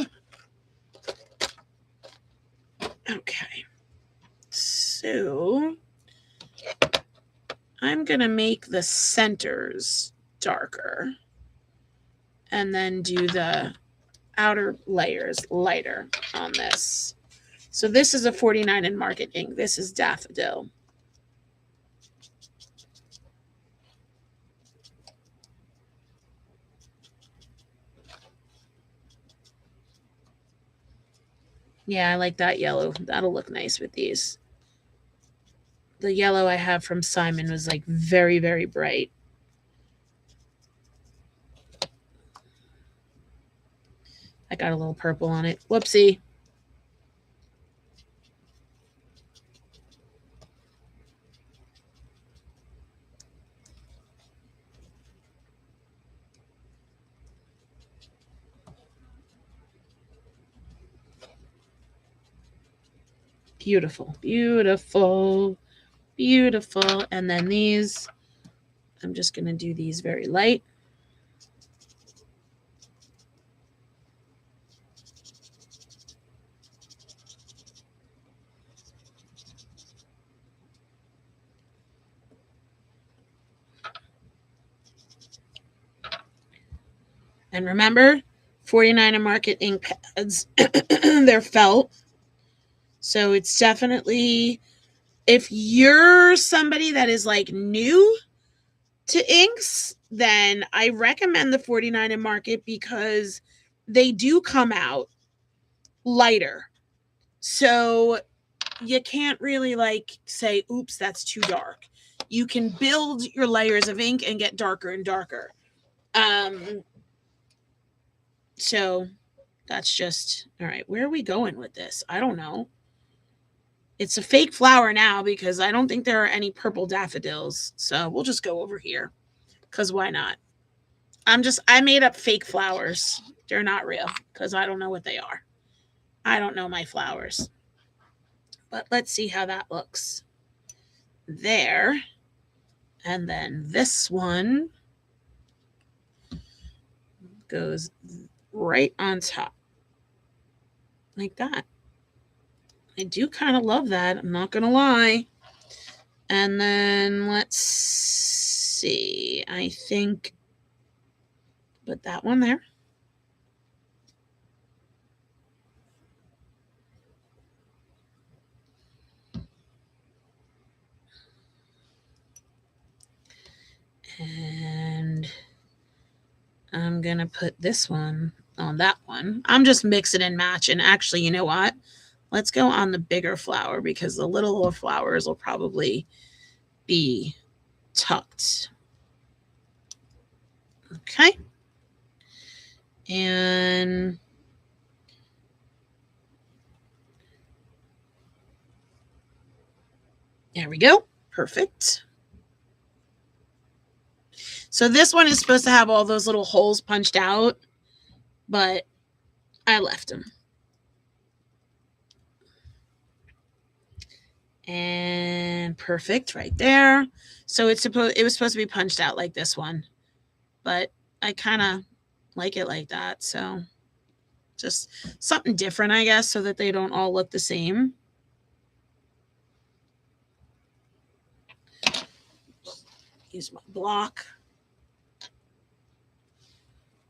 Okay, so I'm going to make the centers darker and then do the outer layers lighter on this. So this is a 49 in Market ink. This is Daffodil. Yeah, I like that yellow. That'll look nice with these. The yellow I have from Simon was like very, very bright. I got a little purple on it. Whoopsie. Beautiful, beautiful, beautiful. And then these, I'm just going to do these very light. And remember, 49 in Market ink pads, they're felt. So it's definitely, if you're somebody that is like new to inks, then I recommend the 49 in Market because they do come out lighter. So you can't really like say, oops, that's too dark. You can build your layers of ink and get darker and darker. So that's just, all right, where are we going with this? I don't know. It's a fake flower now because I don't think there are any purple daffodils. So we'll just go over here because why not? I made up fake flowers. They're not real because I don't know what they are. I don't know my flowers. But let's see how that looks. There. And then this one goes right on top. Like that. I do kind of love that. I'm not going to lie. And then let's see. I think put that one there. And I'm going to put this one on that one. I'm just mixing and matching. Actually, you know what? Let's go on the bigger flower because the little flowers will probably be tucked. Okay. And there we go. Perfect. So this one is supposed to have all those little holes punched out, but I left them. And perfect right there. So it was supposed to be punched out like this one, but I kind of like it like that. So just something different, I guess, so that they don't all look the same. Use my block.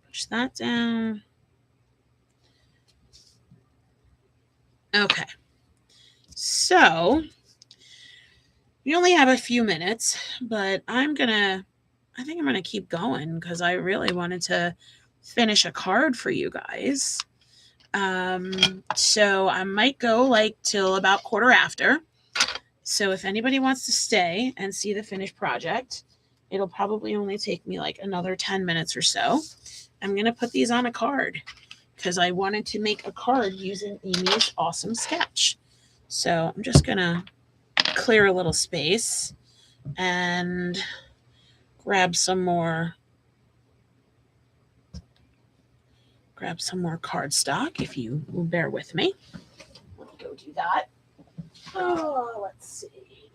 Push that down. Okay. So we only have a few minutes, but I think I'm going to keep going because I really wanted to finish a card for you guys. So I might go like till about quarter after. So if anybody wants to stay and see the finished project, it'll probably only take me like another 10 minutes or so. I'm going to put these on a card because I wanted to make a card using Amy's awesome sketch. So I'm just going to clear a little space and grab some more cardstock if you will bear with me. Let me go do that. Oh, let's see.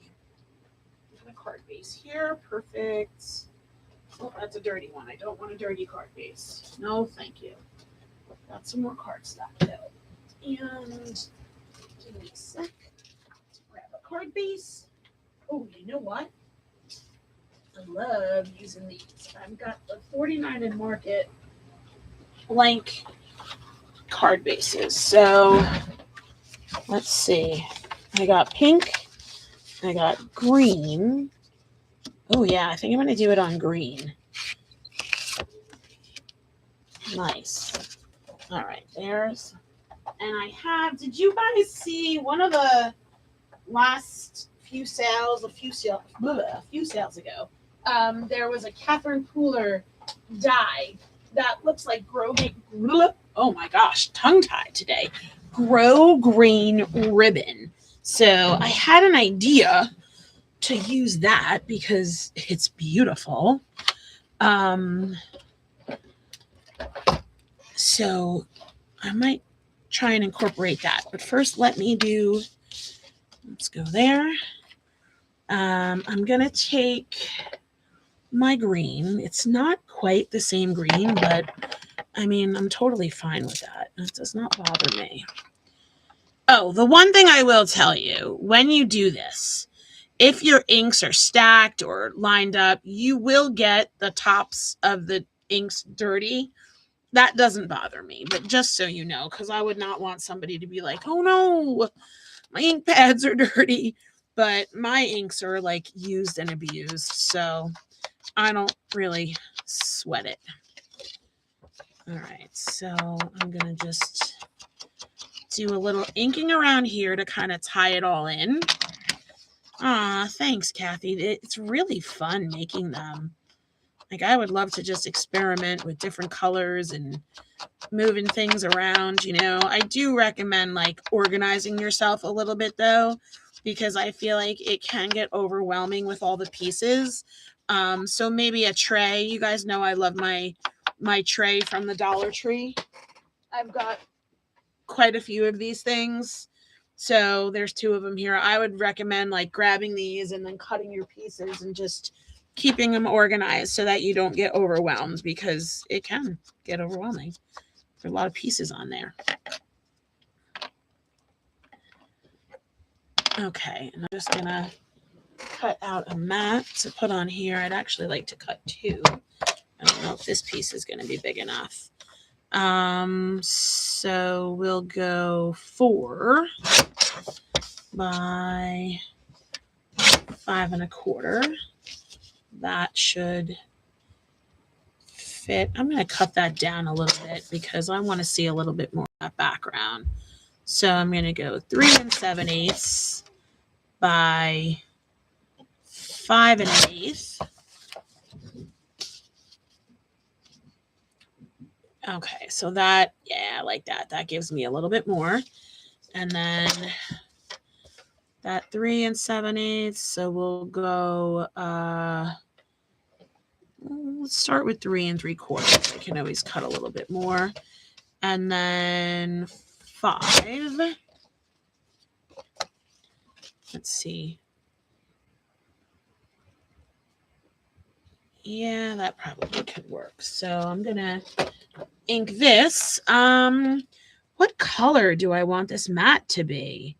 A card base here. Perfect. Oh, that's a dirty one. I don't want a dirty card base. No, thank you. Got some more cardstock though. And give me a sec to grab a card base. Oh, you know what? I love using these. I've got the 49 and Market blank card bases. So let's see. I got pink. I got green. Oh yeah, I think I'm going to do it on green. Nice. All right, there's. And I have, did you guys see one of the last few sales ago? There was a Catherine Pooler die that looks like oh my gosh, tongue-tied today. Grow green ribbon. So I had an idea to use that because it's beautiful. So I might try and incorporate that. But first, let's go there. I'm going to take my green. It's not quite the same green, but I mean, I'm totally fine with that. It does not bother me. Oh, the one thing I will tell you, when you do this, if your inks are stacked or lined up, you will get the tops of the inks dirty. That doesn't bother me, but just so you know, because I would not want somebody to be like, oh no, my ink pads are dirty. But my inks are like used and abused, so I don't really sweat it. All right, so I'm going to just do a little inking around here to kind of tie it all in. Aw, thanks, Kathy. It's really fun making them. Like, I would love to just experiment with different colors and moving things around, you know. I do recommend, like, organizing yourself a little bit, though, because I feel like it can get overwhelming with all the pieces. So maybe a tray. You guys know I love my tray from the Dollar Tree. I've got quite a few of these things. So there's 2 of them here. I would recommend like grabbing these and then cutting your pieces and just keeping them organized so that you don't get overwhelmed, because it can get overwhelming. There are a lot of pieces on there. Okay, and I'm just gonna cut out a mat to put on here. I'd actually like to cut 2. I don't know if this piece is going to be big enough. So we'll go 4 by 5 1/4. That should fit. I'm going to cut that down a little bit because I want to see a little bit more of that background. So I'm going to go 3 7/8 by 5 1/8. Okay, so that, yeah, I like that. That gives me a little bit more. And then that 3 7/8. So we'll go let's start with 3 3/4. I can always cut a little bit more. And then 5. Let's see. Yeah, that probably could work. So I'm going to ink this. What color do I want this mat to be?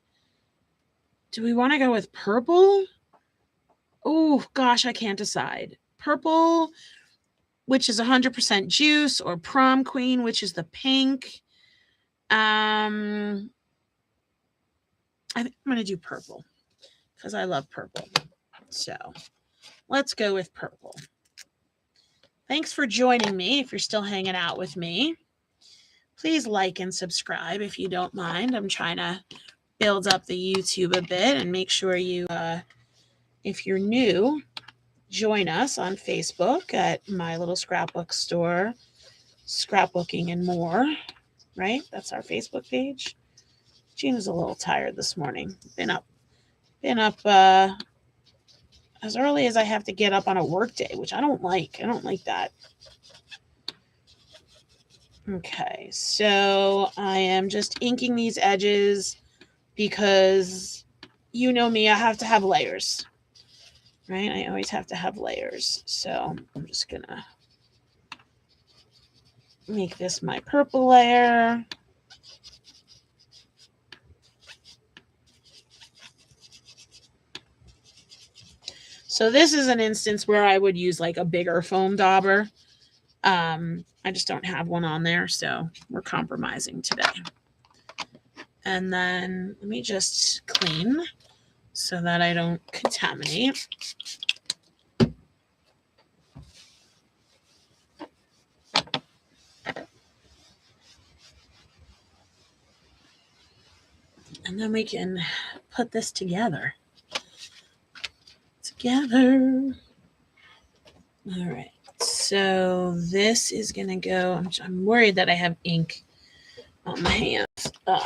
Do we want to go with purple? Oh, gosh, I can't decide. Purple, which is 100% juice, or prom queen, which is the pink. I think I'm going to do purple because I love purple. So let's go with purple. Thanks for joining me. If you're still hanging out with me, please like and subscribe if you don't mind. I'm trying to build up the YouTube a bit and make sure you, if you're new, join us on Facebook at My Little Scrapbook Store, Scrapbooking and More, right? That's our Facebook page. Gina's a little tired this morning. Been up as early as I have to get up on a work day, which I don't like. I don't like that. Okay, so I am just inking these edges because you know me, I have to have layers, right? I always have to have layers. So I'm just gonna make this my purple layer. So this is an instance where I would use like a bigger foam dauber. I just don't have one on there, so we're compromising today. And then let me just clean so that I don't contaminate. And then we can put this together. All right. So this is going to go. I'm worried that I have ink on my hands. All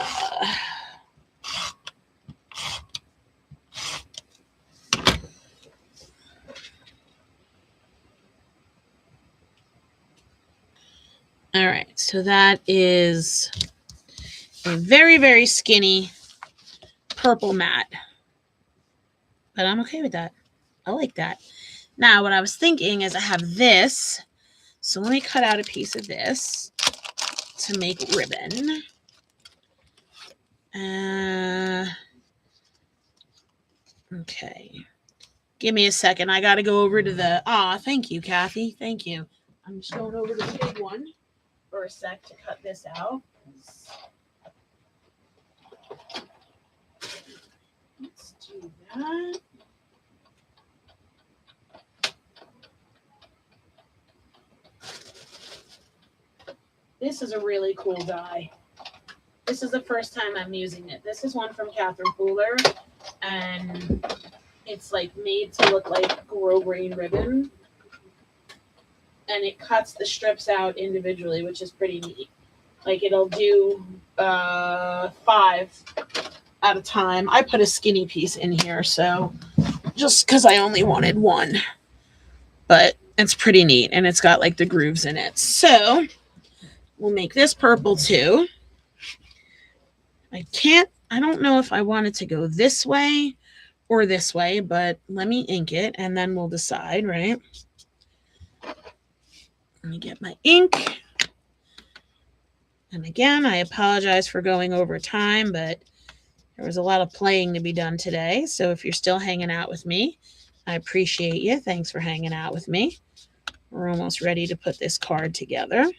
right. So that is a very, very skinny purple mat. But I'm okay with that. I like that. Now, what I was thinking is I have this. So let me cut out a piece of this to make ribbon. Okay. Give me a second. I got to go over to the... thank you, Kathy. Thank you. I'm just going over to the big one for a sec to cut this out. Let's do that. This is a really cool die. This is the first time I'm using it. This is one from Catherine Pooler, and it's like made to look like grosgrain ribbon. And it cuts the strips out individually, which is pretty neat. Like it'll do 5 at a time. I put a skinny piece in here, so just because I only wanted one. But it's pretty neat, and it's got like the grooves in it. So we'll make this purple too. I don't know if I want it to go this way or this way, but let me ink it and then we'll decide, right? Let me get my ink. And again, I apologize for going over time, but there was a lot of playing to be done today. So if you're still hanging out with me, I appreciate you. Thanks for hanging out with me. We're almost ready to put this card together.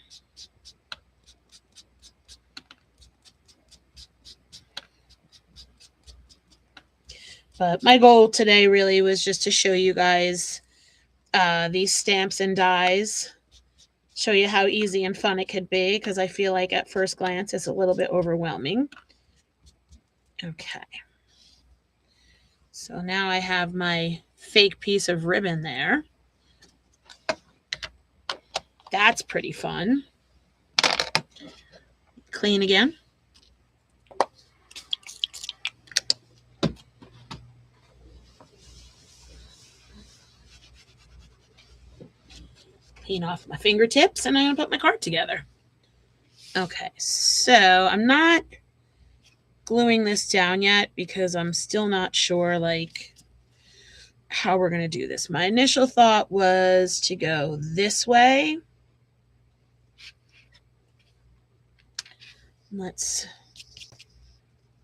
But my goal today really was just to show you guys these stamps and dies, show you how easy and fun it could be, because I feel like at first glance it's a little bit overwhelming. Okay. So now I have my fake piece of ribbon there. That's pretty fun. Clean again. Clean off my fingertips, and I'm going to put my card together. Okay, so I'm not gluing this down yet because I'm still not sure, like, how we're going to do this. My initial thought was to go this way. Let's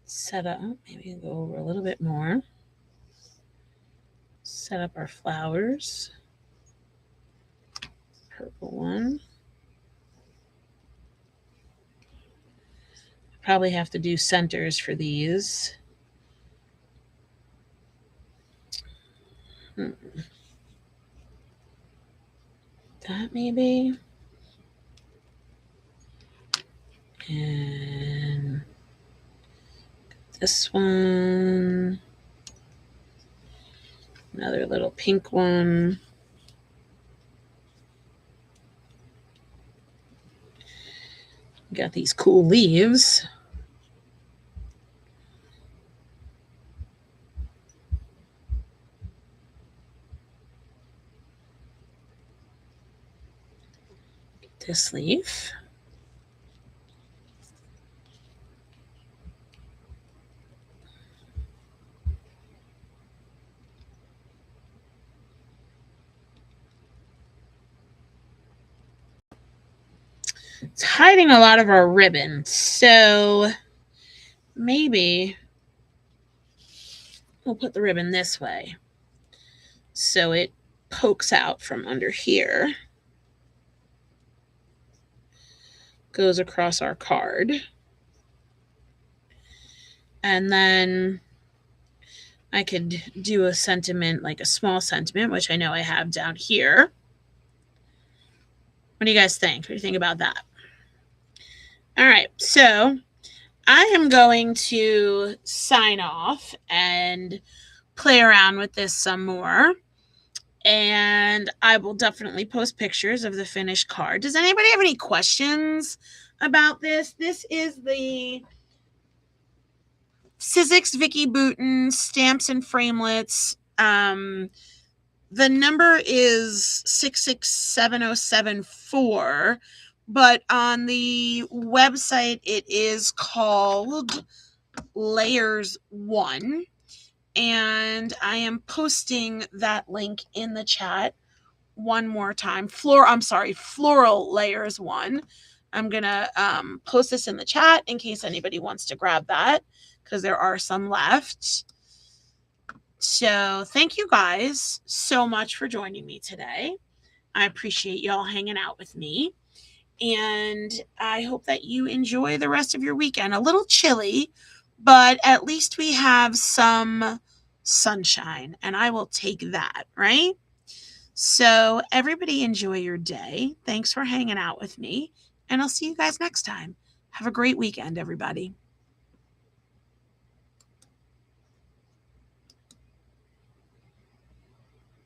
set up, maybe go over a little bit more. Set up our flowers. Purple one. Probably have to do centers for these. That maybe. And this one. Another little pink one. Got these cool leaves. This leaf. It's hiding a lot of our ribbon, so maybe we'll put the ribbon this way so it pokes out from under here, goes across our card, and then I could do a sentiment, like a small sentiment, which I know I have down here. What do you guys think? What do you think about that? All right, so I am going to sign off and play around with this some more. And I will definitely post pictures of the finished card. Does anybody have any questions about this? This is the Sizzix Vicki Boutin Stamps and Framelits. The number is 667074, but on the website it is called Layers 1. And I am posting that link in the chat one more time. Floral Layers 1. I'm going to post this in the chat in case anybody wants to grab that, because there are some left. So thank you guys so much for joining me today. I appreciate y'all hanging out with me. And I hope that you enjoy the rest of your weekend. A little chilly, but at least we have some sunshine, and I will take that, right? So everybody enjoy your day. Thanks for hanging out with me, and I'll see you guys next time. Have a great weekend, everybody.